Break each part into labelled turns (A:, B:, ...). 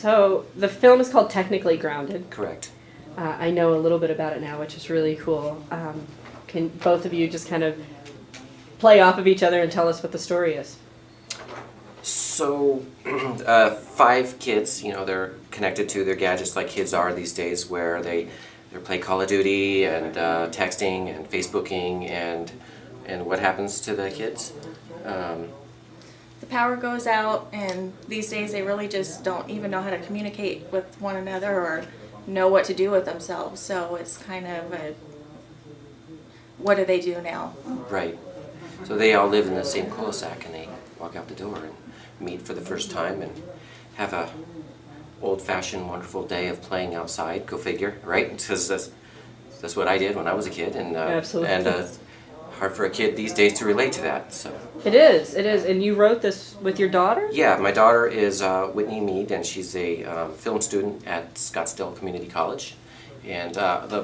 A: So the film is called Technically Grounded.
B: Correct.
A: I know a little bit about it now, which is really cool. Can both of you just kind of play off of each other and tell us what the story is?
B: So, 5 kids, they're connected to their gadgets like kids are these days, where they play Call of Duty and texting and Facebooking, and what happens to the kids?
C: The power goes out, and these days they really just don't even know how to communicate with one another or know what to do with themselves. So it's kind of what do they do now?
B: Right. So they all live in the same cul-de-sac, and they walk out the door and meet for the first time and have a old-fashioned, wonderful day of playing outside. Go figure, right? Because that's what I did when I was a kid, and
A: Absolutely.
B: and hard for a kid these days to relate to that. So.
A: It is. And you wrote this with your daughter?
B: Yeah, my daughter is Whitney Mead, and she's a film student at Scottsdale Community College. And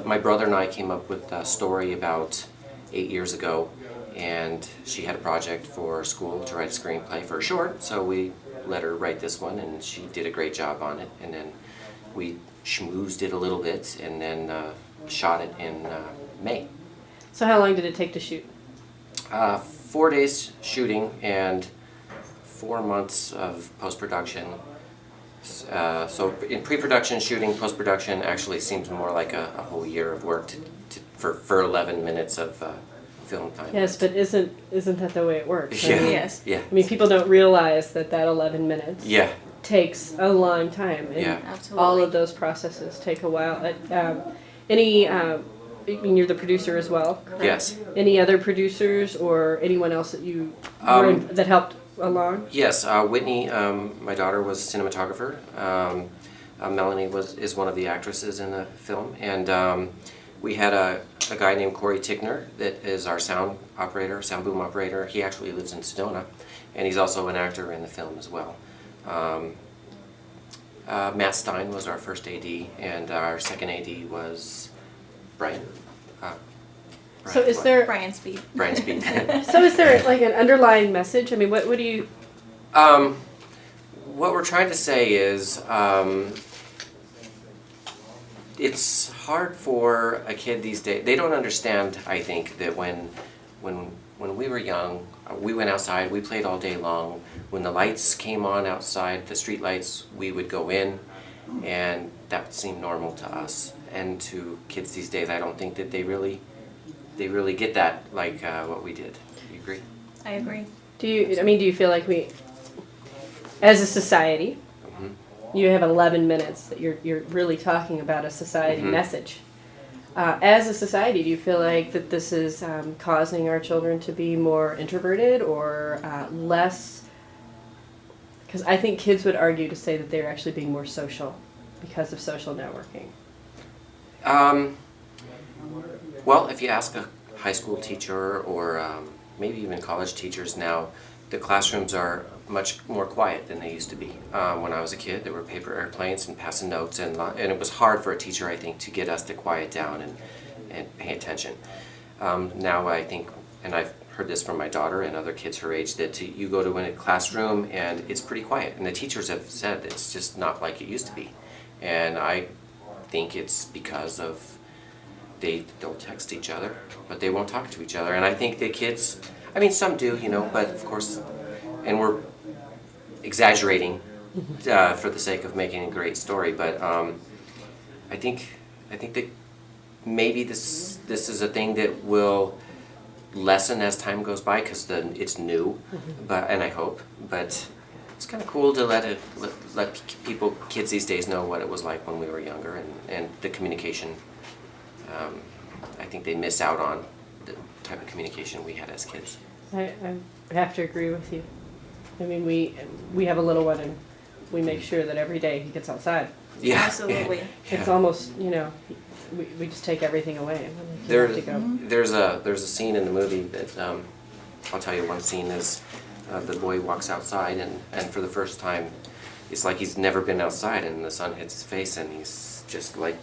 B: my brother and I came up with a story about 8 years ago, and she had a project for school to write a screenplay for a short, so we let her write this one, and she did a great job on it. And then we schmoozed it a little bit, and then shot it in May.
A: So how long did it take to shoot?
B: 4 days shooting and 4 months of post-production. So in pre-production shooting, post-production actually seems more like a whole year of work for 11 minutes of film time.
A: Yes, but isn't that the way it works? I
B: Yeah.
A: mean,
C: Yes.
B: Yeah.
A: I mean, people don't realize that 11 minutes
B: Yeah.
A: takes a long time. And
B: Yeah.
C: Absolutely.
A: all of those processes take a while. I mean, you're the producer as well, correct?
B: Yes.
A: Any other producers or anyone else that you that helped along?
B: Yes. Whitney, my daughter, was a cinematographer. Melanie is one of the actresses in the film, and we had a guy named Corey Tickner that is our sound boom operator. He actually lives in Sedona, and he's also an actor in the film as well. Matt Stein was our first AD, and our second AD was Brian.
A: So is there
C: Brian Speed.
B: Brian Speed.
A: so is there like an underlying message? I mean, what do you?
B: What we're trying to say is, it's hard for a kid these days. They don't understand, I think, that when we were young, we went outside, we played all day long. When the lights came on outside, the street lights, we would go in, and that seemed normal to us. And to kids these days, I don't think that they really get that like what we did. Do you agree?
C: I agree.
A: Do you feel like we, as a society, you have 11 minutes that you're really talking about a society message. As a society, do you feel like that this is causing our children to be more introverted or less? Because I think kids would argue to say that they're actually being more social because of social networking.
B: Well, if you ask a high school teacher or maybe even college teachers now, the classrooms are much more quiet than they used to be. When I was a kid, there were paper airplanes and passing notes, and it was hard for a teacher, I think, to get us to quiet down and pay attention. Now I think, and I've heard this from my daughter and other kids her age, that you go to a classroom and it's pretty quiet, and the teachers have said it's just not like it used to be. And I think it's because of they'll text each other, but they won't talk to each other. And I think the kids, I mean, some do, but of course, and we're exaggerating for the sake of making a great story. But I think that maybe this is a thing that will lessen as time goes by because it's new, and I hope. But it's kind of cool to let kids these days know what it was like when we were younger, and the communication. I think they miss out on the type of communication we had as kids.
A: I have to agree with you. I mean, we have a little one, and we make sure that every day he gets outside.
B: Yeah,
C: Absolutely.
A: It's almost, we just take everything away.
B: There,
A: Have to go.
B: there's a scene in the movie that I'll tell you. One scene is the boy walks outside, and for the first time, it's like he's never been outside, and the sun hits his face, and he's just like,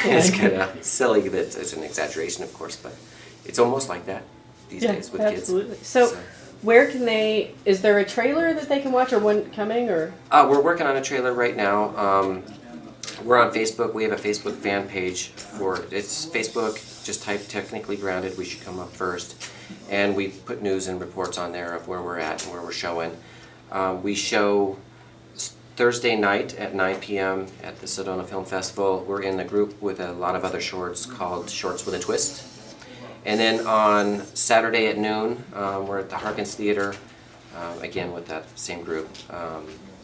B: it's kind of silly that it's an exaggeration, of course, but it's almost like that these days with kids.
A: Absolutely. So, Where can they? Is there a trailer that they can watch, or one coming, or?
B: We're working on a trailer right now. We're on Facebook. We have a Facebook fan page for it's Facebook. Just type Technically Grounded. We should come up first, and we put news and reports on there of where we're at and where we're showing. We show Thursday night at 9 p.m. at the Sedona Film Festival. We're in a group with a lot of other shorts called Shorts with a Twist. And then on Saturday at noon, we're at the Harkins Theater, again with that same group,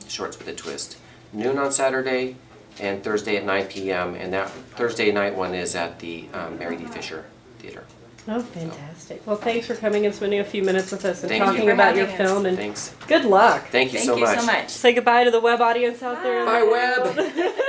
B: Shorts with a Twist. Noon on Saturday and Thursday at 9 p.m. And that Thursday night one is at the Mary D. Fisher Theater.
A: Oh, fantastic! Well, thanks for coming and spending a few minutes with us and
B: Thank you.
A: talking
C: for
A: about your
C: having us.
A: film. And
B: Thanks.
A: good luck.
B: Thank you
C: Thank
B: so
C: you
B: much.
C: so much.
A: Say goodbye to the web audience out there.
B: Bye, Web.